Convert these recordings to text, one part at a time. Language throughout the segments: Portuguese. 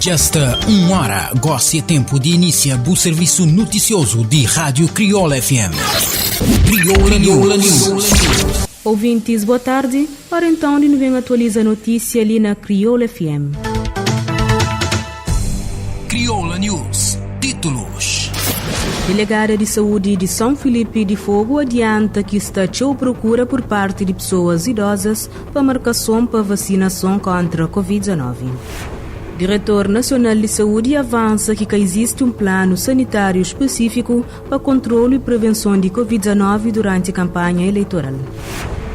Justa 1 hora, goste tempo de iniciar o serviço noticioso de Rádio Crioula FM. Crioula News. Ouvintes, boa tarde. Ora então, de novo atualiza a notícia ali na Crioula FM. Crioula News. Títulos. Delegada de Saúde de São Filipe de Fogo adianta que está à procura por parte de pessoas idosas para marcação para vacinação contra a Covid-19. Diretor Nacional de Saúde avança que existe um plano sanitário específico para controle e prevenção de Covid-19 durante a campanha eleitoral.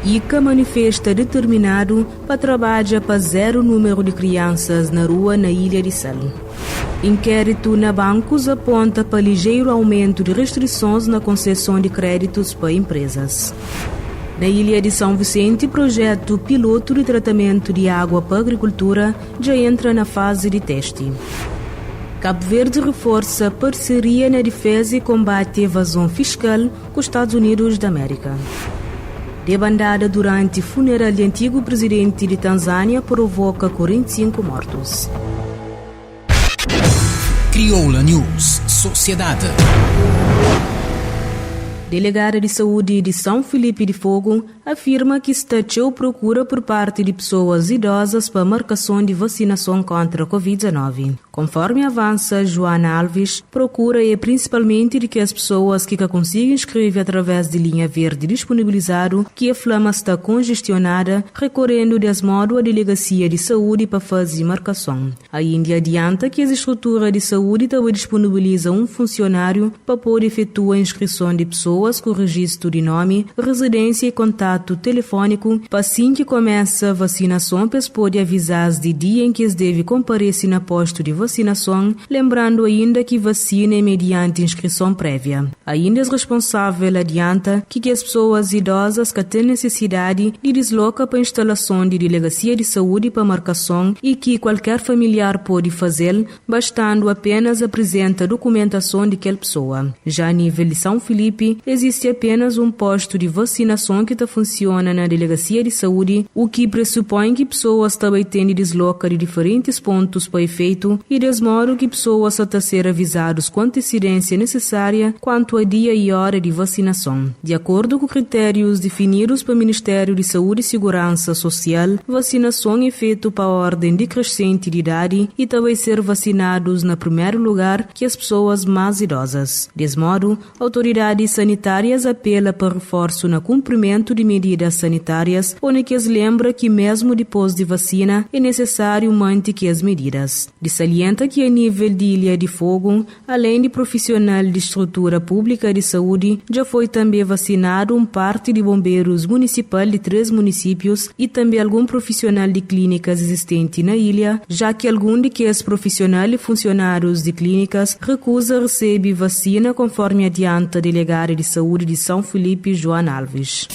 ICA manifesta determinado para trabalhar para zero número de crianças na rua na Ilha de Sal. Inquérito na bancos aponta para ligeiro aumento de restrições na concessão de créditos para empresas. Na Ilha de São Vicente, projeto piloto de tratamento de água para a agricultura já entra na fase de teste. Cabo Verde reforça parceria na defesa e combate à evasão fiscal com os Estados Unidos da América. Debandada durante funeral de antigo presidente de Tanzânia provoca 45 mortos. Crioula News. Sociedade. Delegada de Saúde de São Filipe de Fogo afirma que está à procura por parte de pessoas idosas para marcação de vacinação contra a Covid-19. Conforme avança Joana Alves, procura é principalmente de que as pessoas que conseguem inscrever através de linha verde disponibilizado que a flama está congestionada, recorrendo desse modo à Delegacia de Saúde para fazer marcação. Ainda adianta que as estruturas de saúde também disponibilizam um funcionário para poder efetuar a inscrição de pessoas com registro de nome, residência e contato telefônico, para assim que começa a vacinação, para poder avisar de dia em que eles devem comparecer na posto de vacinação, lembrando ainda que vacina é mediante inscrição prévia. Ainda os responsável adianta que as pessoas idosas que têm necessidade de deslocar para a instalação de delegacia de saúde para marcação e que qualquer familiar pode fazer, bastando apenas apresentar documentação de aquela pessoa. Já a nível de São Filipe, existe apenas um posto de vacinação que funciona na delegacia de saúde, o que pressupõe que pessoas também têm de deslocar de diferentes pontos para efeito e desmodo que pessoas a ser avisados com antecedência necessária quanto a dia e hora de vacinação. De acordo com critérios definidos pelo Ministério de Saúde e Segurança Social, vacinação é feita para a ordem decrescente de idade e também ser vacinados na primeiro lugar que as pessoas mais idosas. Desse modo, autoridades sanitárias apelam para reforço no cumprimento de medidas sanitárias, onde que as lembra que mesmo depois de vacina é necessário manter que as medidas. De salienta que a nível de Ilha de Fogo, além de profissional de estrutura pública de saúde, já foi também vacinado parte de bombeiros municipal de 3 municípios e também algum profissional de clínicas existente na ilha, já que algum de que as profissionais e funcionários de clínicas recusa receber vacina conforme adianta a delegada de saúde de São Filipe, Joana Alves.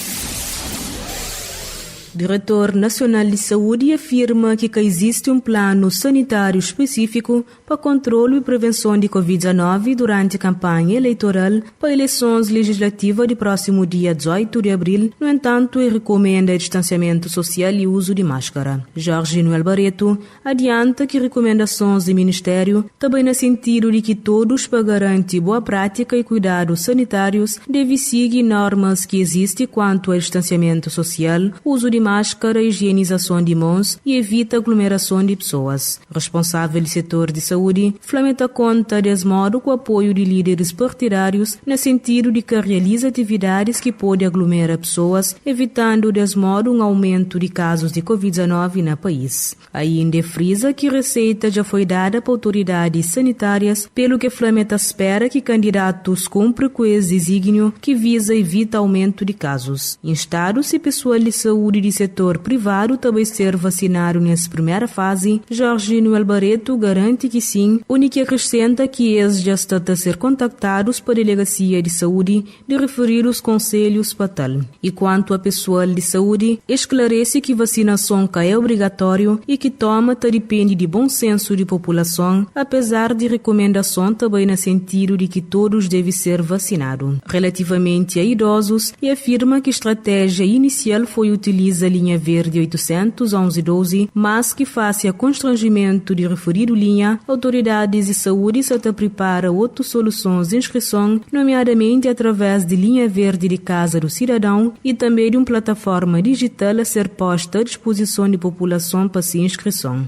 Diretor Nacional de Saúde afirma que existe um plano sanitário específico para controle e prevenção de Covid-19 durante a campanha eleitoral para eleições legislativas de próximo dia 18 de abril. No entanto, recomenda distanciamento social e uso de máscara. Jorge Noel Barreto adianta que recomendações do Ministério também no sentido de que todos para garantir boa prática e cuidados sanitários devem seguir normas que existem quanto ao distanciamento social, uso de máscara, higienização de mãos e evita aglomeração de pessoas. Responsável do setor de saúde, Flameta conta desse modo com o apoio de líderes partidários no sentido de que realiza atividades que podem aglomerar pessoas, evitando desse modo um aumento de casos de Covid-19 no país. Ainda frisa que receita já foi dada para autoridades sanitárias, pelo que Flameta espera que candidatos cumprem com esse desígnio que visa evitar aumento de casos. Instado-se pessoal de saúde de setor privado também ser vacinado nessa primeira fase, Jorge Noel Barreto garante que sim, o que acrescenta que eles já estão a ser contactados para a Delegacia de Saúde de referir os conselhos para tal. E quanto a pessoal de saúde, esclarece que vacinação é obrigatório e que toma depende de bom senso de população, apesar de recomendação também no sentido de que todos devem ser vacinados. Relativamente a idosos, e afirma que a estratégia inicial foi utilizada utiliza a linha verde 800 1112, mas que face a constrangimento de referido linha, autoridades de saúde se prepara outras soluções de inscrição, nomeadamente através de linha verde de Casa do Cidadão e também de uma plataforma digital a ser posta à disposição da população para se inscrição.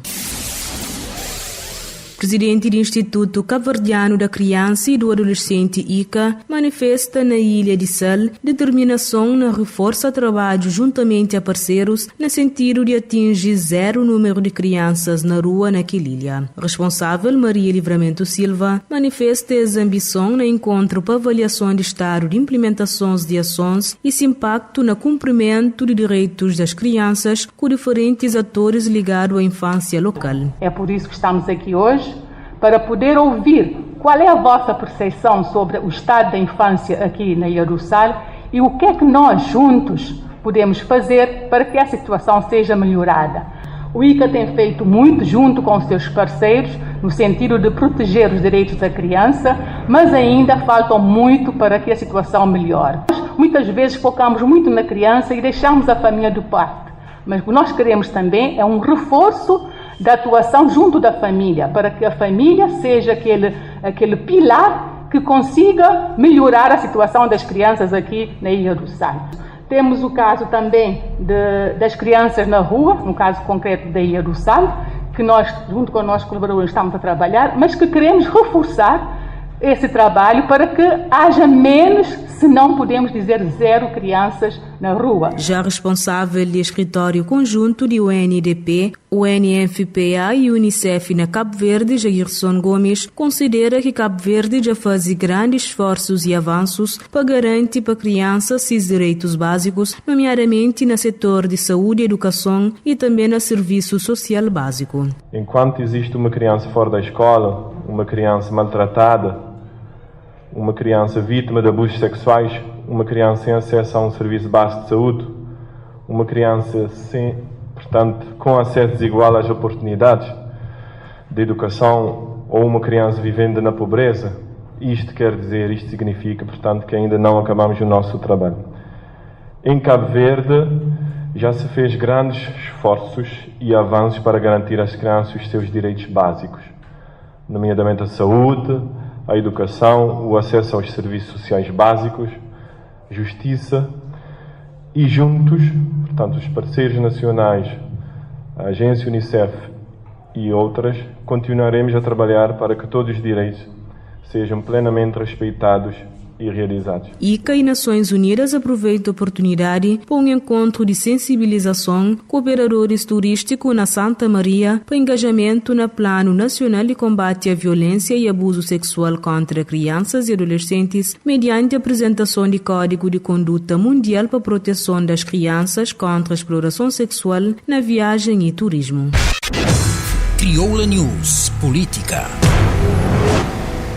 Presidente do Instituto Cabo-Verdiano da Criança e do Adolescente ICA manifesta na Ilha de Sal determinação na reforço do trabalho juntamente a parceiros no sentido de atingir zero número de crianças na rua naquela ilha. Responsável Maria Livramento Silva manifesta essa ambição no encontro para avaliação de estado de implementações de ações e seu impacto no cumprimento de direitos das crianças com diferentes atores ligados à infância local. É por isso que estamos aqui hoje, para poder ouvir qual é a vossa percepção sobre o estado da infância aqui na Ilha do Sal e o que é que nós juntos podemos fazer para que a situação seja melhorada. O ICA tem feito muito junto com os seus parceiros no sentido de proteger os direitos da criança, mas ainda falta muito para que a situação melhore. Muitas vezes focamos muito na criança e deixamos a família de parte, mas o que nós queremos também é um reforço da atuação junto da família, para que a família seja aquele pilar que consiga melhorar a situação das crianças aqui na Ilha do Sal. Temos o caso também das crianças na rua, no caso concreto da Ilha do Sal, que nós, junto com os nossos colaboradores, estamos a trabalhar, mas que queremos reforçar esse trabalho para que haja menos, se não podemos dizer zero crianças na rua. Já responsável do escritório conjunto de UNDP, UNFPA e Unicef na Cabo Verde, Jairson Gomes, considera que Cabo Verde já faz grandes esforços e avanços para garantir para crianças seus direitos básicos, nomeadamente no setor de saúde e educação e também no serviço social básico. Enquanto existe uma criança fora da escola, uma criança maltratada, uma criança vítima de abusos sexuais, uma criança sem acesso a um serviço básico de saúde, uma criança com acesso desigual às oportunidades de educação ou uma criança vivendo na pobreza, isto significa, portanto, que ainda não acabamos o nosso trabalho. Em Cabo Verde já se fez grandes esforços e avanços para garantir às crianças os seus direitos básicos, nomeadamente a saúde, a educação, o acesso aos serviços sociais básicos, justiça e juntos, portanto, os parceiros nacionais, a agência Unicef e outras, continuaremos a trabalhar para que todos os direitos sejam plenamente respeitados e realizados. ICA e Nações Unidas aproveitam a oportunidade para um encontro de sensibilização com operadores turísticos na Santa Maria para engajamento no Plano Nacional de Combate à Violência e Abuso Sexual contra Crianças e Adolescentes, mediante a apresentação de Código de Conduta Mundial para a Proteção das Crianças contra a Exploração Sexual na Viagem e Turismo. Crioula News Política.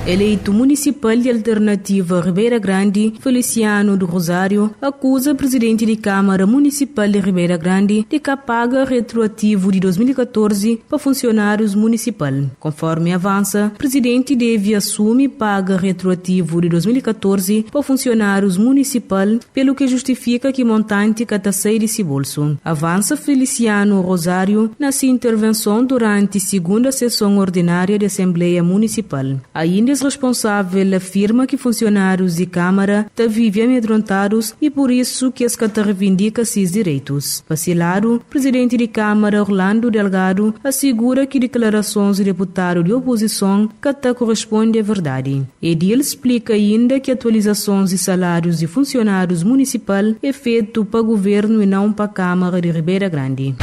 Eleito municipal de Alternativa Ribeira Grande, Feliciano do Rosário, acusa o presidente de Câmara Municipal de Ribeira Grande de que paga retroativo de 2014 para funcionários municipal. Conforme avança, o presidente deve assumir paga retroativo de 2014 para funcionários municipal, pelo que justifica que montante cata sair de seu bolso. Avança Feliciano Rosário na sua intervenção durante a segunda sessão ordinária da Assembleia Municipal. Ainda responsável afirma que funcionários de Câmara vivem amedrontados e por isso que as cata reivindica seus direitos. Vacilado, presidente de Câmara Orlando Delgado assegura que declarações de deputado de oposição cata corresponde à verdade. Edil explica ainda que atualizações de salários de funcionários municipal é feito para o governo e não para a Câmara de Ribeira Grande.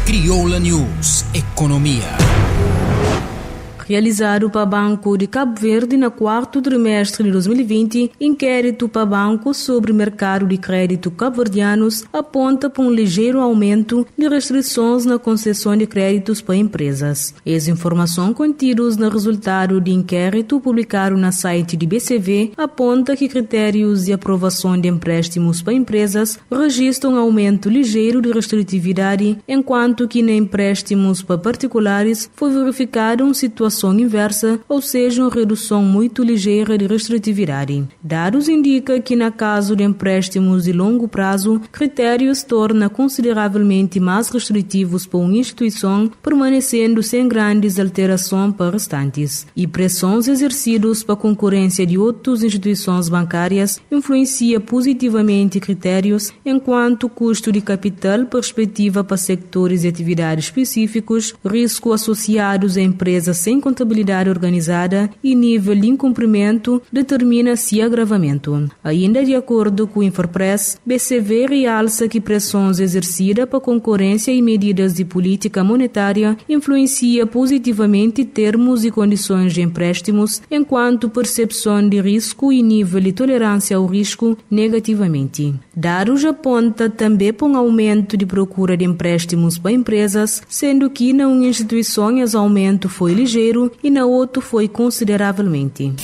Crioula News Economia. Realizado para o Banco de Cabo Verde no quarto trimestre de 2020, inquérito para o banco sobre o mercado de crédito cabo-verdianos aponta para um ligeiro aumento de restrições na concessão de créditos para empresas. As informações contidas no resultado de inquérito publicado no site de BCV aponta que critérios de aprovação de empréstimos para empresas registram um aumento ligeiro de restritividade, enquanto que em empréstimos para particulares foi verificada uma situação situação inversa, ou seja, uma redução muito ligeira de restritividade. Dados indicam que, na caso de empréstimos de longo prazo, critérios tornam consideravelmente mais restritivos para uma instituição, permanecendo sem grandes alterações para restantes. E pressões exercidas para a concorrência de outras instituições bancárias influencia positivamente critérios, enquanto o custo de capital, perspectiva para setores de atividade específicos, risco associados a empresas sem contabilidade organizada e nível de incumprimento determina-se agravamento. Ainda de acordo com o Infopress, BCV realça que pressões exercidas para concorrência e medidas de política monetária influencia positivamente termos e condições de empréstimos, enquanto percepção de risco e nível de tolerância ao risco negativamente. Dados aponta também para um aumento de procura de empréstimos para empresas, sendo que na uma instituição esse aumento foi ligeiro e na outra foi consideravelmente.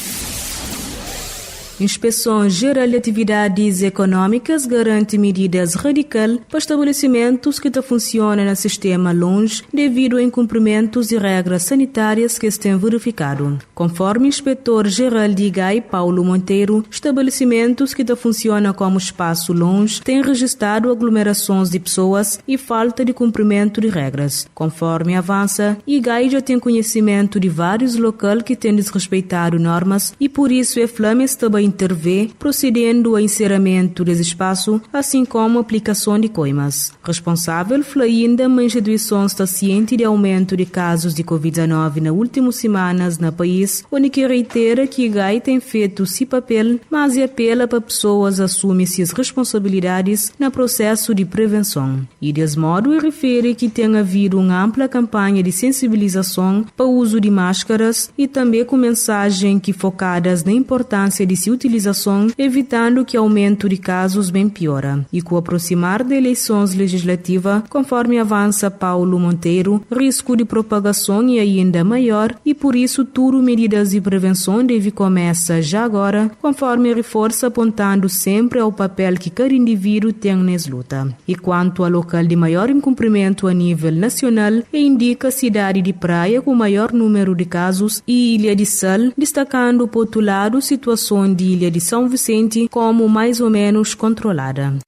Inspeção Geral de Atividades Econômicas garante medidas radicais para estabelecimentos que funcionam no sistema longe devido a incumprimentos de regras sanitárias que estão verificados. Conforme o inspetor-geral de IGAI, Paulo Monteiro, estabelecimentos que funcionam como espaço longe têm registrado aglomerações de pessoas e falta de cumprimento de regras. Conforme avança, IGAI já tem conhecimento de vários locais que têm desrespeitado normas e por isso a Flama está intervir, procedendo ao encerramento desse espaço, assim como a aplicação de coimas. Responsável foi ainda uma instituição está ciente de aumento de casos de Covid-19 nas últimas semanas no país, onde que reitera que o GAI tem feito seu papel, mas apela para pessoas assumir suas responsabilidades no processo de prevenção. E desse modo, refere que tem havido uma ampla campanha de sensibilização para o uso de máscaras e também com mensagem que focadas na importância de sua utilização, evitando que o aumento de casos bem piora. E com o aproximar de eleições legislativas, conforme avança Paulo Monteiro, risco de propagação é ainda maior e por isso tudo medidas de prevenção deve começar já agora, conforme reforça apontando sempre ao papel que cada indivíduo tem nessa luta. E quanto ao local de maior incumprimento a nível nacional, indica a cidade de Praia com maior número de casos e Ilha de Sal, destacando por outro lado a situação de Ilha de São Vicente como mais ou menos controlada.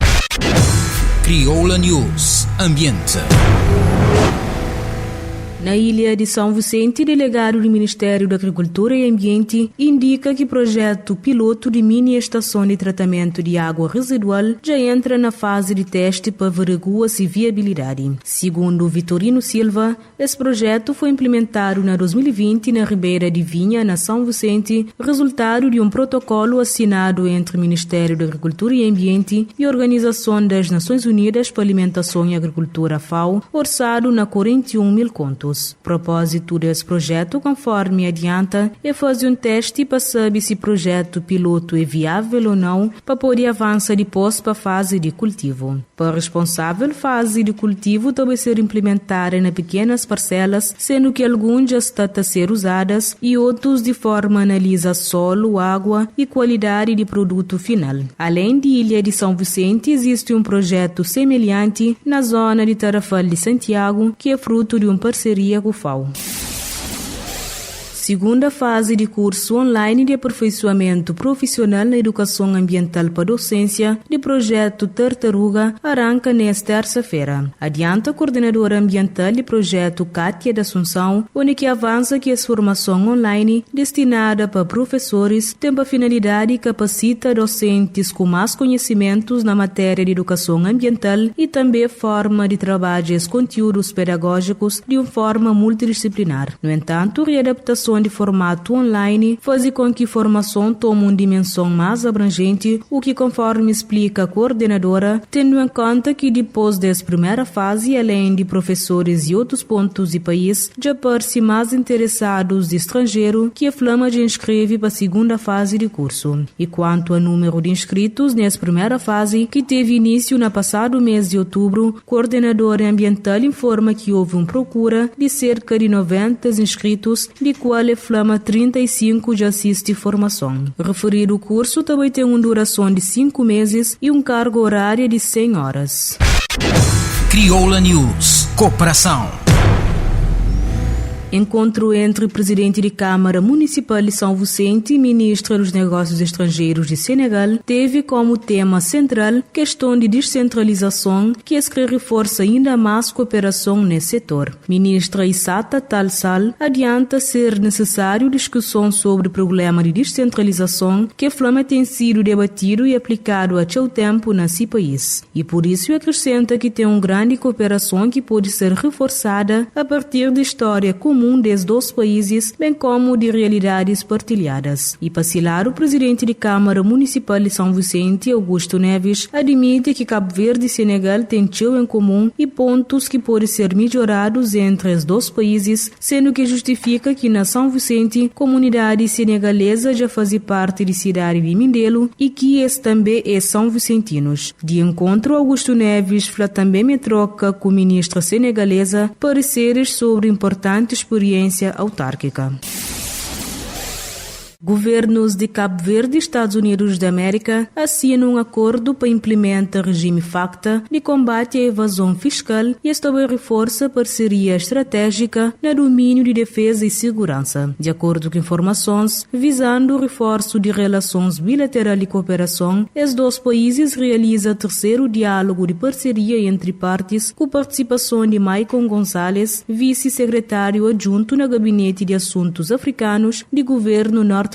Crioula News Ambiente. Na ilha de São Vicente, delegado do Ministério da Agricultura e Ambiente indica que o projeto piloto de mini-estação de tratamento de água residual já entra na fase de teste para averiguar a viabilidade. Segundo Vitorino Silva, esse projeto foi implementado na 2020 na Ribeira de Vinha, na São Vicente, resultado de um protocolo assinado entre o Ministério da Agricultura e Ambiente e a Organização das Nações Unidas para Alimentação e Agricultura, FAO, orçado na 41 mil contos. Propósito desse projeto, conforme adianta, é fazer um teste para saber se o projeto piloto é viável ou não para poder avançar depois para a fase de cultivo. Para a responsável, fase de cultivo deve ser implementada em pequenas parcelas, sendo que alguns já estão a ser usadas e outros de forma analisa solo, água e qualidade de produto final. Além de Ilha de São Vicente, existe um projeto semelhante na zona de Tarrafal de Santiago, que é fruto de uma parceria com o FAO. Segunda fase de curso online de aperfeiçoamento profissional na educação ambiental para docência de projeto Tartaruga arranca nesta terça-feira. Adianta a coordenadora ambiental de projeto Kátia da Assunção, onde que avança que a formação online destinada para professores tem a finalidade e capacita docentes com mais conhecimentos na matéria de educação ambiental e também forma de trabalhar os conteúdos pedagógicos de uma forma multidisciplinar. No entanto, readaptação de formato online faz com que a formação tome uma dimensão mais abrangente, o que, conforme explica a coordenadora, tendo em conta que depois dessa primeira fase, além de professores e outros pontos do país, já aparecem mais interessados de estrangeiro que a Flama já inscreve para a segunda fase de curso. E quanto ao número de inscritos nessa primeira fase, que teve início no passado mês de outubro, a coordenadora ambiental informa que houve uma procura de cerca de 90 inscritos, de qual a Flama 35 já assiste formação. Referido curso também tem uma duração de 5 meses e um cargo horário de 100 horas. Crioula News Cooperação. Encontro entre presidente de Câmara Municipal de São Vicente e ministra dos Negócios Estrangeiros de Senegal teve como tema central questão de descentralização, que reforça ainda mais cooperação nesse setor. Ministra Issata Tall Sall adianta ser necessário discussão sobre o problema de descentralização que Flama tem sido debatido e aplicado há seu tempo nesse país. E por isso acrescenta que tem uma grande cooperação que pode ser reforçada a partir da história comum dos dois países, bem como de realidades partilhadas. E Pacilar, o presidente de Câmara Municipal de São Vicente, Augusto Neves, admite que Cabo Verde e Senegal têm seu em comum e pontos que podem ser melhorados entre os dois países, sendo que justifica que na São Vicente, comunidade senegalesa já faz parte da cidade de Mindelo e que esse também é São Vicentinos. De encontro, Augusto Neves fala também me troca com a ministra senegalesa pareceres sobre importante experiência autárquica. Governos de Cabo Verde e Estados Unidos da América assinam um acordo para implementar regime FACTA de combate à evasão fiscal e também reforça parceria estratégica no domínio de defesa e segurança. De acordo com informações, visando o reforço de relações bilaterais e cooperação, os dois países realizam terceiro diálogo de parceria entre partes com participação de Maicon Gonzalez, vice-secretário adjunto no Gabinete de Assuntos Africanos do governo norte-americano.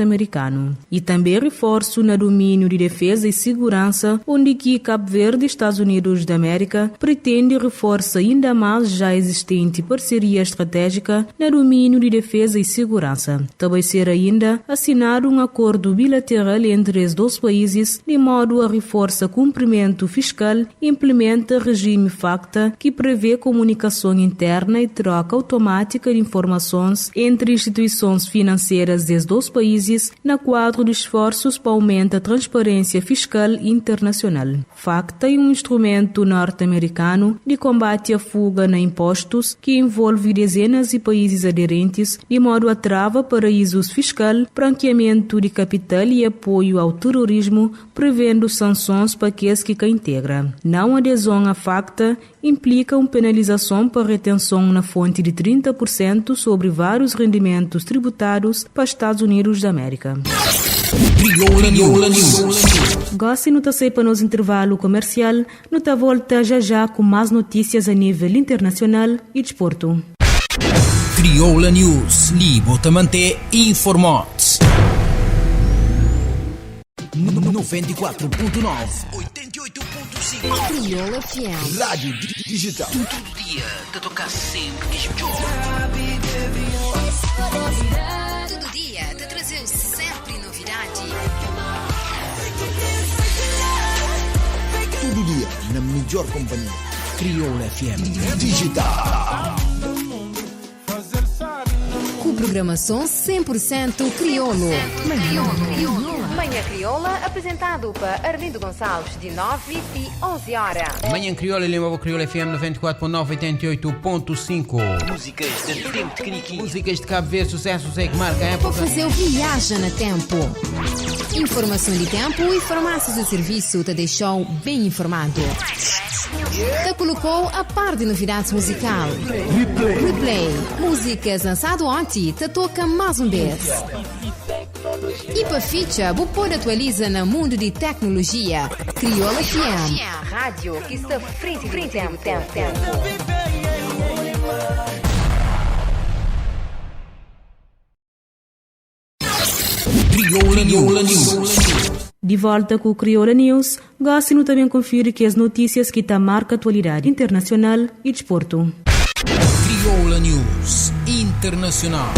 E também reforço no domínio de defesa e segurança, onde que Cabo Verde e Estados Unidos da América pretende reforçar ainda mais já existente parceria estratégica no domínio de defesa e segurança. Também será ainda assinado um acordo bilateral entre os dois países, de modo a reforçar cumprimento fiscal e implementa regime FACTA, que prevê comunicação interna e troca automática de informações entre instituições financeiras dos dois países na quadro de esforços para aumentar a transparência fiscal internacional. FACTA é um instrumento norte-americano de combate à fuga na impostos que envolve dezenas de países aderentes, de modo a travar paraísos fiscal, branqueamento de capital e apoio ao terrorismo, prevendo sanções para aqueles que integram. Não adesão à FACTA implica uma penalização para retenção na fonte de 30% sobre vários rendimentos tributados para Estados Unidos da América. Crioula News. Goste no tassei para nos intervalo comercial, no tá volta já com mais notícias a nível internacional e desporto. Crioula News, libo te manter informado. 94.9, 88.5 Crioula FM. Rádio Digital. Todo dia te tocar sempre Todo dia te trazer sempre novidade. Todo dia na melhor companhia. Crioula FM Digital. Com programação 100% crioulo. Manhã Crioula, apresentado por Arlindo Gonçalves, de 9 e 11 horas. Manhã Crioula, Lima Crioula FM 94.9, 88.5. Músicas de tempo de Kiki. Músicas de Cabo Verde, sucessos é que marca a Para época. fazer o viagem no tempo. Informação de tempo e farmácias de serviço te deixou bem informado. Te colocou a par de novidades musical. Replay. Músicas lançado ontem, te toca mais um vez. E para ficha, o pôr atualiza no mundo de tecnologia. Crioula FM. A rádio que está à frente do tempo. Crioula News. De volta com o Crioula News, goste-no também conferir que as notícias que tá marca atualidade internacional e desporto. Crioula News Internacional.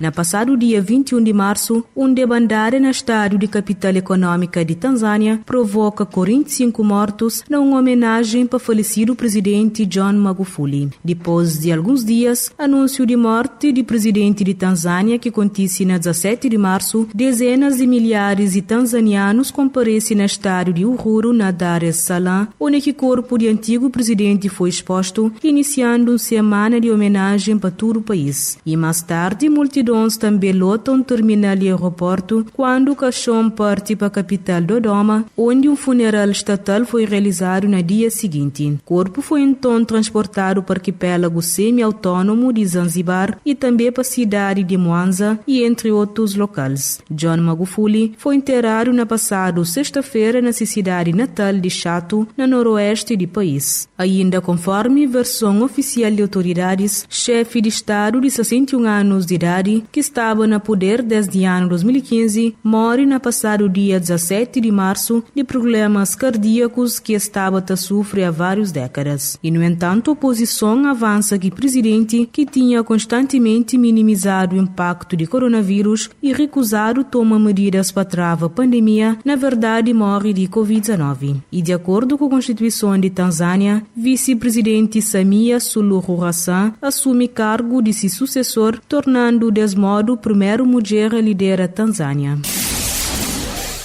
Na passado dia 21 de março, debandada no estádio de capital econômica de Tanzânia provoca 45 mortos numa homenagem para o falecido presidente John Magufuli. Depois de alguns dias, anúncio de morte do presidente de Tanzânia, que acontece na 17 de março, dezenas de milhares de tanzanianos comparecem no estádio de Uhuru, na Dar es Salaam, onde o corpo do antigo presidente foi exposto, iniciando uma semana de homenagem para todo o país. E mais tarde, multidões aviões também lotam terminal e aeroporto quando o caixão parte para a capital Dodoma, onde um funeral estatal foi realizado no dia seguinte. O corpo foi então transportado para o arquipélago semi-autônomo de Zanzibar e também para a cidade de Mwanza e entre outros locais. John Magufuli foi enterrado na passada sexta-feira na cidade natal de Chato, no noroeste do país. Ainda conforme versão oficial de autoridades, chefe de Estado de 61 anos de idade, que estava no poder desde o ano 2015, morre no passado dia 17 de março de problemas cardíacos que estava a sofrer há várias décadas. E, no entanto, a oposição avança que o presidente, que tinha constantemente minimizado o impacto do coronavírus e recusado tomar medidas para travar a pandemia, na verdade morre de Covid-19. E, de acordo com a Constituição de Tanzânia, vice-presidente Samia Suluhu Hassan assume cargo de seu sucessor, tornando desse modo a primeira mulher a liderar a Tanzânia.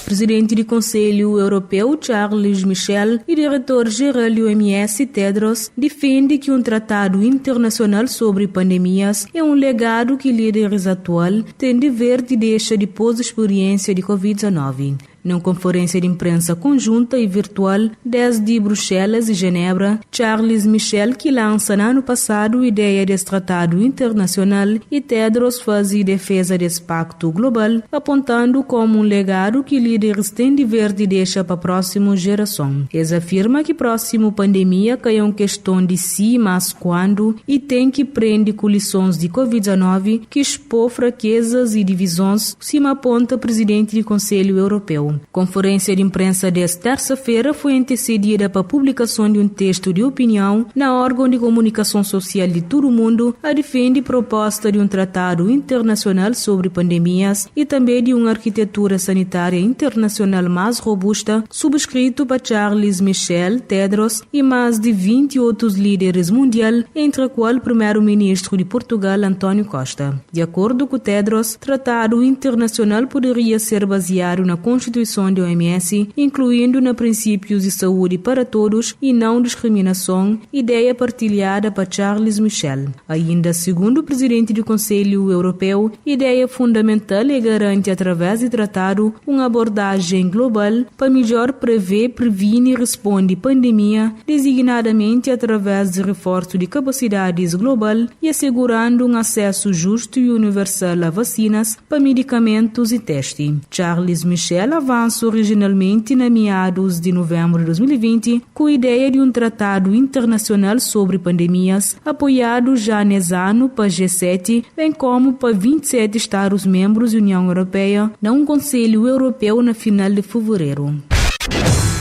Presidente do Conselho Europeu, Charles Michel, e diretor-geral do OMS, Tedros, defende que um tratado internacional sobre pandemias é um legado que líderes atuais têm de ver de deixa depois da experiência de Covid-19. Numa conferência de imprensa conjunta e virtual desde Bruxelas e Genebra, Charles Michel, que lança no ano passado a ideia desse tratado internacional, e Tedros faz defesa desse pacto global, apontando como um legado que líderes têm de ver de deixa para a próxima geração. Eles afirmam que a próxima pandemia é uma questão de si, mas quando, e tem que prender com lições de Covid-19 que expor fraquezas e divisões, se aponta o presidente do Conselho Europeu. Conferência de imprensa desta terça-feira foi antecedida para a publicação de um texto de opinião na órgão de comunicação social de todo o mundo a defender a proposta de um tratado internacional sobre pandemias e também de uma arquitetura sanitária internacional mais robusta, subscrito por Charles Michel, Tedros e mais de 20 outros líderes mundiais, entre os quais o primeiro-ministro de Portugal, António Costa. De acordo com Tedros, o tratado internacional poderia ser baseado na Constituição da OMS, incluindo nos princípios de saúde para todos e não discriminação, ideia partilhada por Charles Michel. Ainda segundo o presidente do Conselho Europeu, ideia fundamental é garantir através do tratado uma abordagem global para melhor prever, prevenir e responder pandemia, designadamente através de reforço de capacidades global e assegurando um acesso justo e universal a vacinas, para medicamentos e testes. Charles Michel avança originalmente na meados de novembro de 2020 com a ideia de um tratado internacional sobre pandemias, apoiado já nesse ano para G7, bem como para 27 Estados-membros da União Europeia, num Conselho Europeu na final de fevereiro.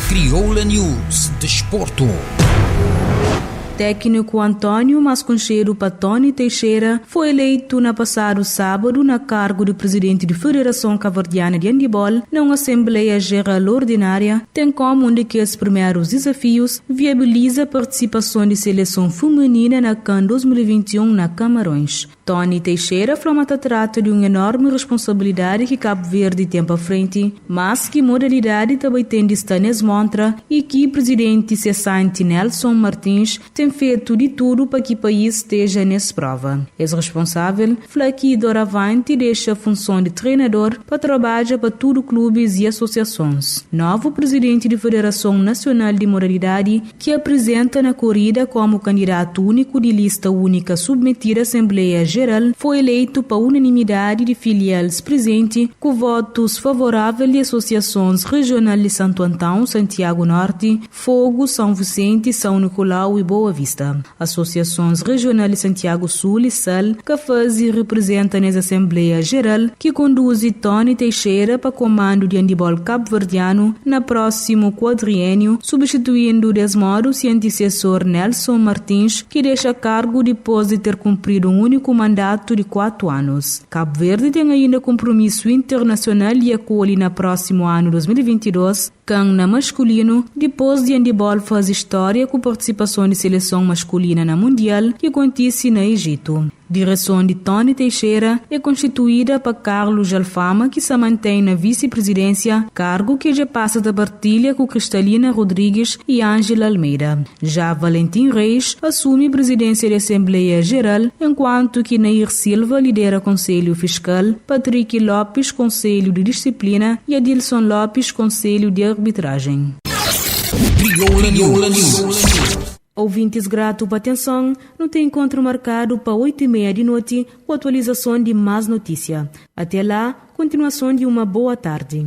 Crioula News Desporto. Técnico Antônio Masconcheiro Patoni Teixeira foi eleito na passado sábado na cargo de presidente da Federação Cabo-Verdiana de Handebol numa Assembleia Geral Ordinária, tem como um daqueles primeiros desafios viabiliza a participação de seleção feminina na CAN 2021 na Camarões. Tony Teixeira falou que trata de uma enorme responsabilidade que Cabo Verde tem para frente, mas que modalidade também tem de estar nessa montra e que o presidente cessante Nelson Martins tem feito de tudo para que o país esteja nessa prova. Esse responsável fala que doravante deixa a função de treinador para trabalhar para todos os clubes e associações. Novo presidente da Federação Nacional de Modalidade, que apresenta na corrida como candidato único de lista única submetida à Assembleia Geral, foi eleito por unanimidade de filiais presentes, com votos favoráveis de associações regionais de Santo Antão, Santiago Norte, Fogo, São Vicente, São Nicolau e Boa Vista. Associações regionais de Santiago Sul e Sal, que faz e representa nessa Assembleia Geral, que conduz Tony Teixeira para comando de handebol cabo-verdiano na próximo quadriênio, substituindo desse modo seu antecessor Nelson Martins, que deixa cargo depois de ter cumprido um único mandato de 4 anos. Cabo Verde tem ainda compromisso internacional e acolhe no próximo ano 2022, na masculino, depois de handebol faz história com participação de seleção masculina na Mundial, que acontece no Egito. Direção de Tony Teixeira é constituída por Carlos Alfama, que se mantém na vice-presidência, cargo que já passa da partilha com Cristalina Rodrigues e Ângela Almeida. Já Valentim Reis assume a presidência da Assembleia Geral, enquanto que Nair Silva lidera Conselho Fiscal, Patrick Lopes, Conselho de Disciplina e Adilson Lopes, Conselho de Arbitragem. Crioula News. Ouvintes grato pela atenção, não tem encontro marcado para 8h30 da noite com atualização de mais notícia. Até lá, continuação de uma boa tarde.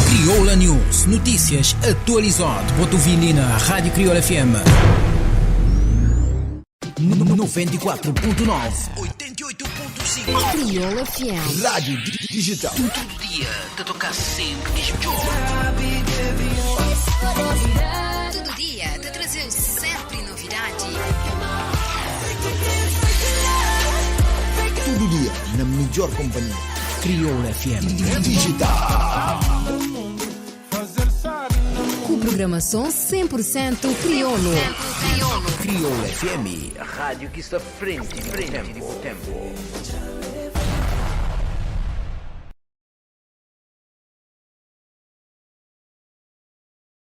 Crioula News, notícias atualizadas. Botovini na Rádio Crioula FM 94.9, 88.5. Crioula FM. Rádio digital. Todo dia te tocar sempre melhor. Todo dia te trazer sempre novidade. Todo dia na melhor companhia. Crioula FM Digital. Com programação 100% crioulo. Crioula FM, a rádio que está frente no tempo.